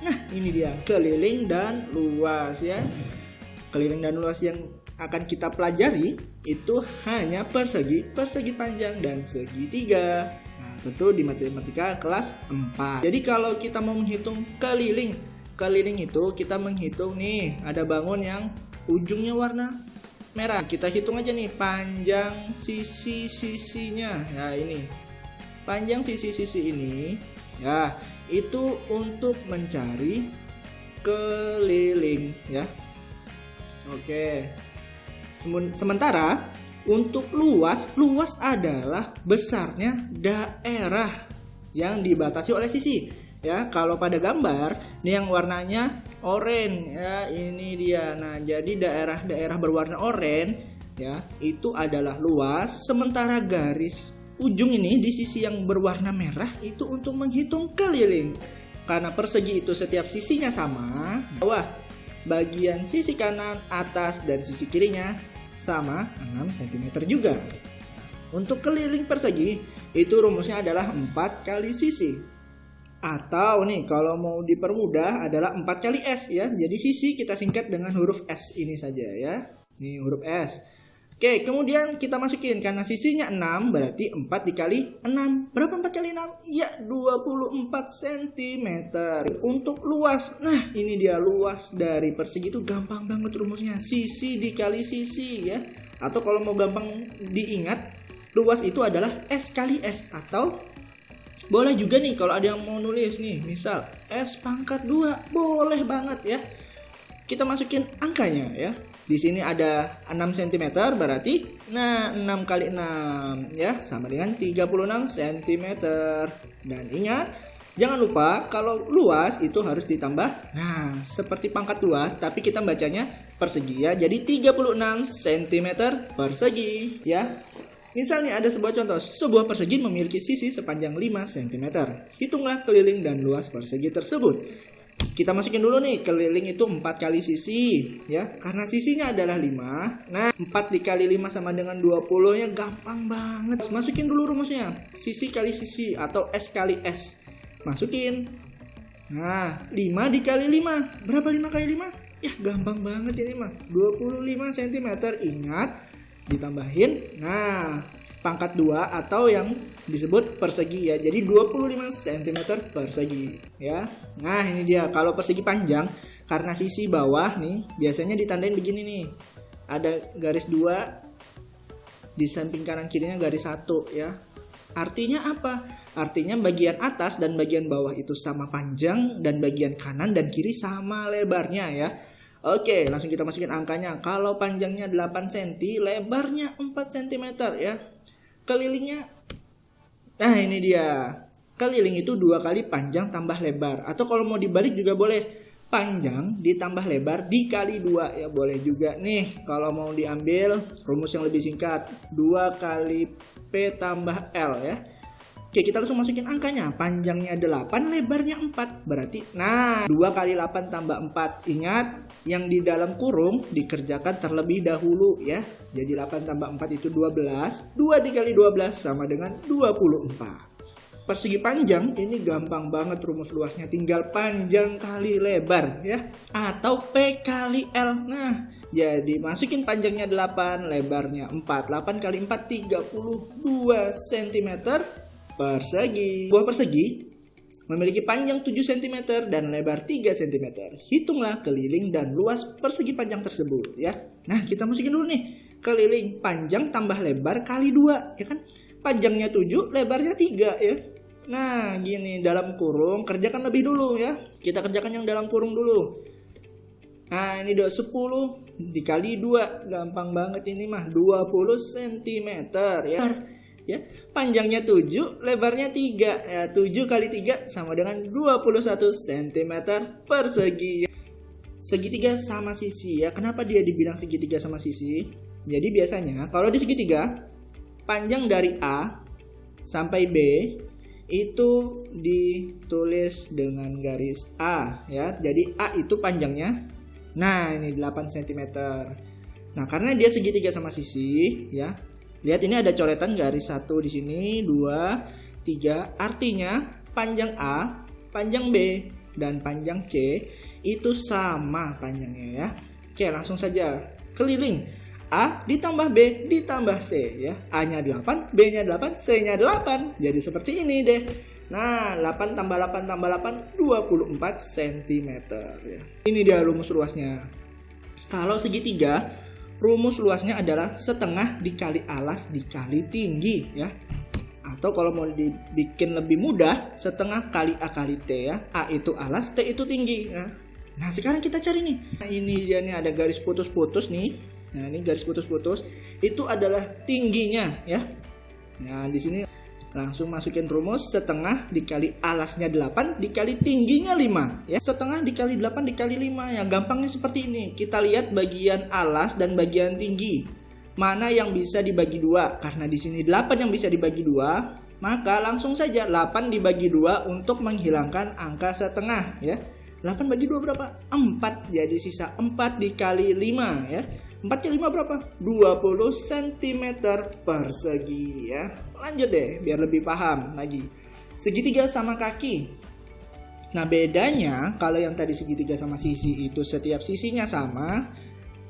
Nah, ini dia keliling dan luas ya. Keliling dan luas yang akan kita pelajari itu hanya persegi, persegi panjang, dan segitiga. Nah, tentu di matematika kelas 4. Jadi kalau kita mau menghitung keliling itu kita menghitung nih, ada bangun yang ujungnya warna merah. Kita hitung aja nih panjang sisi-sisinya. Ya ini. Panjang sisi-sisi ini ya, itu untuk mencari keliling ya. Oke. Sementara untuk luas adalah besarnya daerah yang dibatasi oleh sisi. Ya, kalau pada gambar ini yang warnanya oranye ya, ini dia. Nah, jadi daerah-daerah berwarna oranye ya, itu adalah luas, sementara garis ujung ini di sisi yang berwarna merah itu untuk menghitung keliling. Karena persegi itu setiap sisinya sama, bawah bagian sisi kanan, atas, dan sisi kirinya sama 6 cm juga. Untuk keliling persegi itu rumusnya adalah 4 kali sisi. Atau nih kalau mau dipermudah adalah 4 kali S ya. Jadi sisi kita singkat dengan huruf S ini saja ya. Nih huruf S. Oke, kemudian kita masukin karena sisinya 6 berarti 4 dikali 6. Berapa 4 kali 6? Ya 24 cm. Untuk luas, nah ini dia luas dari persegi itu gampang banget rumusnya. Sisi dikali sisi ya. Atau kalau mau gampang diingat, luas itu adalah S kali S. Atau boleh juga nih kalau ada yang mau nulis nih, misal S pangkat 2, boleh banget ya. Kita masukin angkanya ya. Di sini ada 6 cm berarti 6 kali 6 ya sama dengan 36 cm. Dan ingat, jangan lupa kalau luas itu harus ditambah. Nah, seperti pangkat 2 tapi kita bacanya persegi ya. Jadi 36 cm persegi ya. Misalnya ada sebuah contoh, sebuah persegi memiliki sisi sepanjang 5 cm. Hitunglah keliling dan luas persegi tersebut. Kita masukin dulu nih, keliling itu 4 kali sisi ya. Karena sisinya adalah 5. Nah, 4 dikali 5 sama dengan 20 ya, gampang banget. Masukin dulu rumusnya. Sisi kali sisi atau S kali S. Masukin. Nah, 5 dikali 5. Berapa 5 kali 5? Ya, gampang banget ini mah. 25 cm. Ingat, ditambahin. Nah, pangkat 2 atau yang disebut persegi ya. Jadi 25 cm persegi ya. Nah, ini dia. Kalau persegi panjang karena sisi bawah nih biasanya ditandain begini nih. Ada garis 2 di samping kanan kirinya garis 1 ya. Artinya apa? Artinya bagian atas dan bagian bawah itu sama panjang dan bagian kanan dan kiri sama lebarnya ya. Oke, langsung kita masukin angkanya. Kalau panjangnya 8 cm, lebarnya 4 cm ya. Kelilingnya, nah ini dia. Keliling itu 2 kali panjang tambah lebar. Atau kalau mau dibalik juga boleh. Panjang ditambah lebar dikali 2 ya, boleh juga. Nih, kalau mau diambil rumus yang lebih singkat, 2 kali P tambah L ya. Oke, kita langsung masukin angkanya. Panjangnya 8, lebarnya 4. Berarti, nah 2 kali 8 tambah 4. Ingat, yang di dalam kurung dikerjakan terlebih dahulu ya. Jadi 8 tambah 4 itu 12. 2 dikali 12 sama dengan 24. Persegi panjang ini gampang banget rumus luasnya. Tinggal panjang kali lebar ya. Atau P kali L. Nah, jadi masukin panjangnya 8, lebarnya 4. 8 kali 4, 32 cm persegi. Buah persegi memiliki panjang 7 cm dan lebar 3 cm. Hitunglah keliling dan luas persegi panjang tersebut ya. Nah, kita masukin dulu nih. Keliling panjang tambah lebar kali 2 ya kan. Panjangnya 7, lebarnya 3 ya. Nah, gini, dalam kurung kerjakan lebih dulu ya. Kita kerjakan yang dalam kurung dulu. Nah, ini 10 dikali 2. Gampang banget ini mah, 20 cm ya. Ya, panjangnya 7, lebarnya 3. Ya, 7 kali 3 sama dengan 21 cm persegi. Segitiga sama sisi ya. Kenapa dia dibilang segitiga sama sisi? Jadi biasanya kalau di segitiga, panjang dari A sampai B itu ditulis dengan garis A ya. Jadi A itu panjangnya, nah ini 8 cm. Nah, karena dia segitiga sama sisi ya. Lihat ini ada coretan garis 1 di sini, 2, 3. Artinya panjang A, panjang B dan panjang C itu sama panjangnya ya. Oke, langsung saja keliling. A ditambah B ditambah C ya. A-nya 8, B-nya 8, C-nya 8. Jadi seperti ini deh. Nah, 8 tambah 8 tambah 8 24 cm ya. Ini dia rumus luasnya. Kalau segitiga, rumus luasnya adalah setengah dikali alas dikali tinggi ya. Atau kalau mau dibikin lebih mudah, setengah kali A kali T ya. A itu alas, T itu tinggi ya. Nah, sekarang kita cari nih. Nah, ini dia nih, ada garis putus-putus nih. Nah, ini garis putus-putus itu adalah tingginya ya. Nah, di sini langsung masukin rumus setengah dikali alasnya 8 dikali tingginya 5 ya. Setengah dikali 8 dikali 5 ya. Gampangnya seperti ini. Kita lihat bagian alas dan bagian tinggi. Mana yang bisa dibagi 2? Karena di sini 8 yang bisa dibagi 2, maka langsung saja 8 dibagi 2 untuk menghilangkan angka setengah ya. 8 bagi 2 berapa? 4. Jadi sisa 4 dikali 5 ya. 4 kali 5 berapa? 20 cm persegi ya. Lanjut deh biar lebih paham lagi. Segitiga sama kaki. Nah, bedanya kalau yang tadi segitiga sama sisi itu setiap sisinya sama,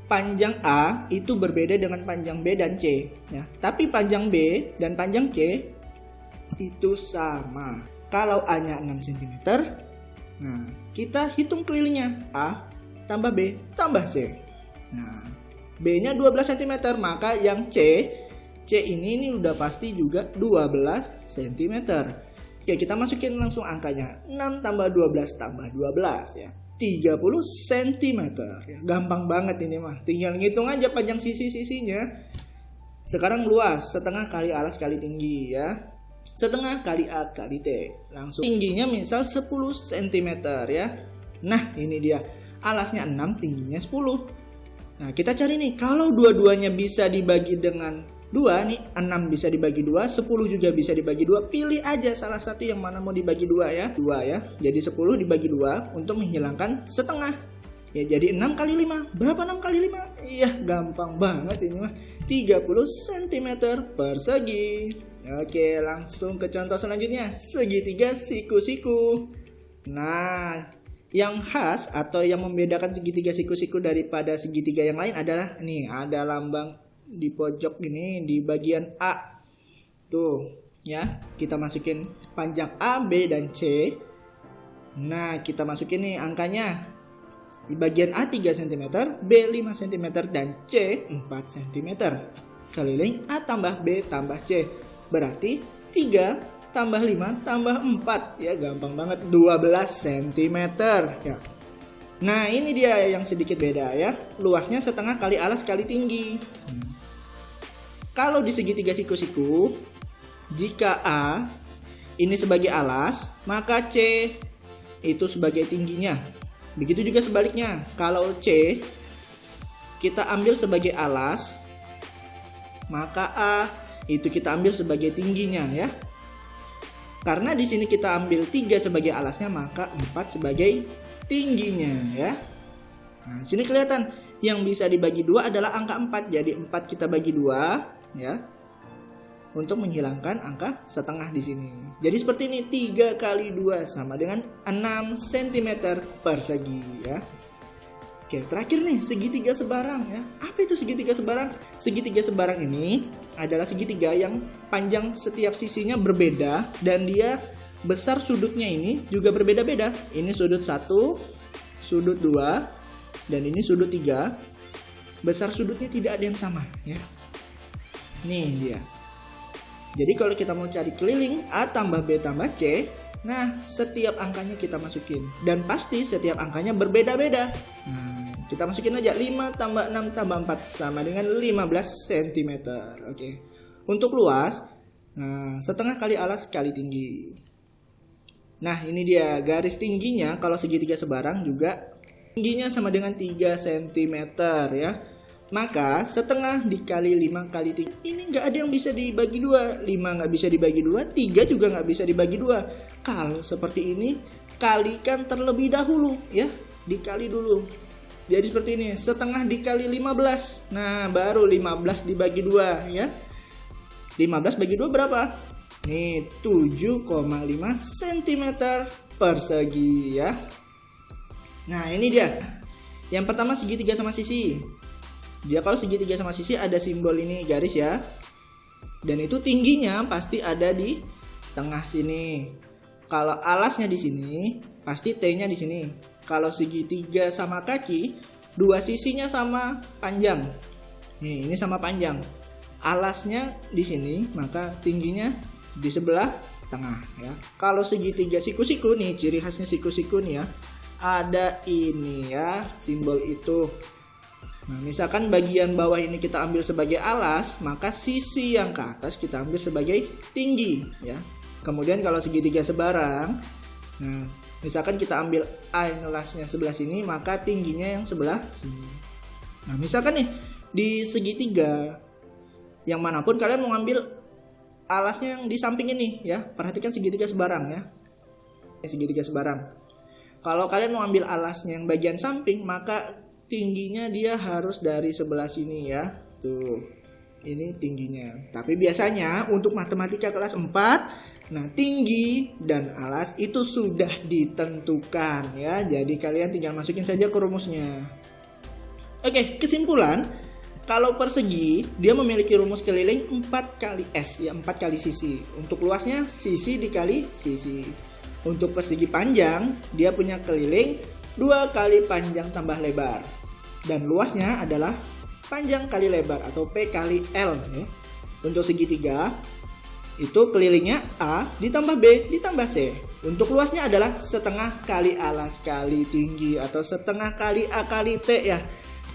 panjang A itu berbeda dengan panjang B dan C ya. Tapi panjang B dan panjang C itu sama. Kalau A-nya 6 cm, nah, kita hitung kelilingnya. A tambah B tambah C. Nah, B-nya 12 cm, maka yang C ini udah pasti juga 12 cm. Ya, kita masukin langsung angkanya. 6 tambah 12 tambah 12 ya. 30 cm ya. Gampang banget ini mah. Tinggal ngitung aja panjang sisi-sisinya. Sekarang luas, setengah kali alas kali tinggi ya. Setengah kali A kali T. Langsung tingginya misal 10 cm ya. Nah, ini dia. Alasnya 6, tingginya 10. Nah, kita cari nih. Kalau dua-duanya bisa dibagi dengan 2 nih, 6 bisa dibagi 2, 10 juga bisa dibagi 2. Pilih aja salah satu yang mana mau dibagi 2 ya. 2 ya. Jadi 10 dibagi 2 untuk menghilangkan setengah. Ya, jadi 6 kali 5. Berapa 6 kali 5? Iya, gampang banget ini mah. 30 cm persegi. Oke, langsung ke contoh selanjutnya. Segitiga siku-siku. Nah, yang khas atau yang membedakan segitiga siku-siku daripada segitiga yang lain adalah nih, ada lambang di pojok ini di bagian A. Tuh, ya. Kita masukin panjang A, B dan C. Nah, kita masukin nih angkanya. Di bagian A 3 cm, B 5 cm dan C 4 cm. Keliling A tambah B tambah C. Berarti 3 tambah 5 tambah 4 ya, gampang banget, 12 cm ya. Nah, ini dia yang sedikit beda ya. Luasnya setengah kali alas kali tinggi. Kalau di segitiga siku-siku, jika A ini sebagai alas, maka C itu sebagai tingginya. Begitu juga sebaliknya. Kalau C kita ambil sebagai alas, maka A itu kita ambil sebagai tingginya ya. Karena di sini kita ambil 3 sebagai alasnya, maka 4 sebagai tingginya ya. Nah, sini kelihatan yang bisa dibagi 2 adalah angka 4. Jadi 4 kita bagi 2 ya. Untuk menghilangkan angka setengah di sini. Jadi seperti ini, 3 kali 2 sama dengan 6 cm persegi ya. Oke, terakhir nih, segitiga sebarang ya. Apa itu segitiga sebarang? Segitiga sebarang ini adalah segitiga yang panjang setiap sisinya berbeda dan dia besar sudutnya ini juga berbeda-beda. Ini sudut 1, sudut 2, dan ini sudut 3. Besar sudutnya tidak ada yang sama ya. Nih dia. Jadi kalau kita mau cari keliling A tambah B tambah C, nah setiap angkanya kita masukin. Dan pasti setiap angkanya berbeda-beda. Nah, kita masukin aja 5 tambah 6 tambah 4 sama dengan 15 cm. Oke. Untuk luas, nah setengah kali alas kali tinggi. Nah, ini dia garis tingginya. Kalau segitiga sebarang juga tingginya sama dengan 3 cm ya. Maka setengah dikali 5 kali 3. Ini nggak ada yang bisa dibagi 2. 5 nggak bisa dibagi 2. 3 juga nggak bisa dibagi 2. Kalau seperti ini, kalikan terlebih dahulu ya. Dikali dulu. Jadi seperti ini. Setengah dikali 15. Nah, baru 15 dibagi 2 ya. 15 bagi 2 berapa? Nih, 7,5 cm persegi ya. Nah ini dia. Yang pertama segitiga sama sisi. Dia kalau segitiga sama sisi ada simbol ini garis ya. Dan itu tingginya pasti ada di tengah sini. Kalau alasnya di sini, pasti T-nya di sini. Kalau segitiga sama kaki, dua sisinya sama panjang. Nih, ini sama panjang. Alasnya di sini, maka tingginya di sebelah tengah ya. Kalau segitiga siku-siku nih, ciri khasnya siku-siku nih ya. Ada ini ya, simbol itu. Nah, misalkan bagian bawah ini kita ambil sebagai alas, maka sisi yang ke atas kita ambil sebagai tinggi ya. Kemudian kalau segitiga sebarang, nah misalkan kita ambil alasnya sebelah sini, maka tingginya yang sebelah sini. Nah misalkan nih di segitiga yang manapun kalian mau ngambil alasnya yang di samping ini ya. Perhatikan segitiga sebarang ya. Segitiga sebarang. Kalau kalian mau ambil alasnya yang bagian samping, maka tingginya dia harus dari sebelah sini ya. Tuh. Ini tingginya. Tapi biasanya untuk matematika kelas 4, nah tinggi dan alas itu sudah ditentukan ya. Jadi kalian tinggal masukin saja ke rumusnya. Oke, kesimpulan, kalau persegi dia memiliki rumus keliling 4 kali S ya, 4 kali sisi. Untuk luasnya sisi dikali sisi. Untuk persegi panjang dia punya keliling 2 kali panjang tambah lebar. Dan luasnya adalah panjang kali lebar atau P kali L ya. Untuk segitiga itu kelilingnya A ditambah B ditambah C. Untuk luasnya adalah setengah kali alas kali tinggi atau setengah kali A kali T ya.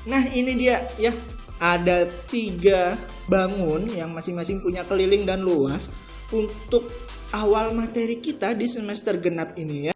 Nah ini dia ya. Ada 3 bangun yang masing-masing punya keliling dan luas untuk awal materi kita di semester genap ini ya.